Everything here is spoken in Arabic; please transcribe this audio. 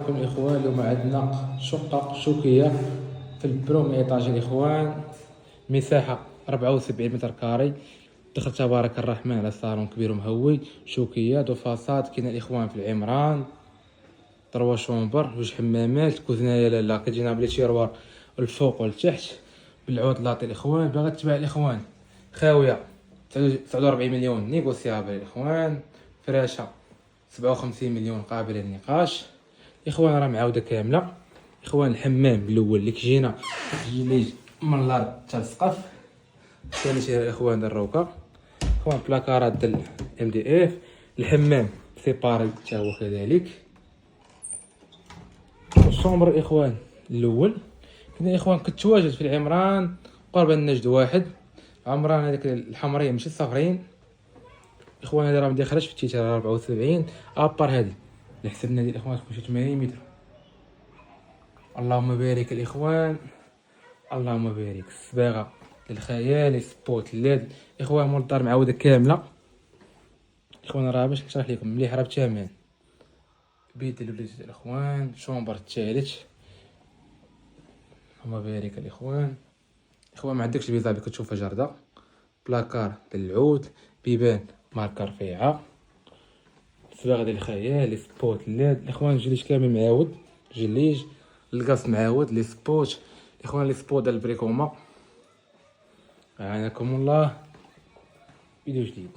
لكم الاخوان، اليوم عندنا شقة شوكية في البروم ايطاج الاخوان، مساحة 74 متر كاري. دخل تبارك الرحمن على صالون كبير ومهوي، شوكية دو فاصاد. كاين الاخوان في العمران 3 شومبر، 2 حمامات، كوزنايه لالا كتجينا بلي تيروار الفوق والتحت بالعود لاطي. الاخوان باغا تباع الاخوان، خاوية 49 مليون نيغوسيابل الاخوان، فراشة 57 مليون قابلة للنقاش. اخوان راه معاودة كاملة. اخوان الحمام الاول اللي كيجينا جيليج من الارض حتى للسقف، ثاني شي الاخوان الروكة. اخوان بلاكارات ديال ام دي اف. الحمام سيباري حتى هو كذلك. الشومبر الاخوان الاول كنا اخوان كتواجد في العمران قرب النجد واحد. عمران هذيك الحمريه ماشي الصفرين اخوان، هذه راه ما داخلاش في التيتر 74 ابار. هذه اللي حسبنا ديال الاخوان تكون شي 80 متر. اللهم بارك الاخوان، اللهم بارك. الصباغه الخيالي، سبوت ليد اخوان، مول الدار معاوده كامله. اخوان راه باش نشرح لكم مليح راه بثمن بيت الوليد الاخوان. شومبر الثالث، اللهم بارك الاخوان. اخوان ما عندكش البيزا اللي كتشوفها جرده، بلاكار ديال العود، بيبان ماركه رفيعه، صباغه ديال الخيال، سبوت ليد الاخوان. الجليج كامل معاود، جليج الكاس معاود، لي سبوت الاخوان، لي سبوت ديال البريكوما. عاناكم الله، فيديو جديد.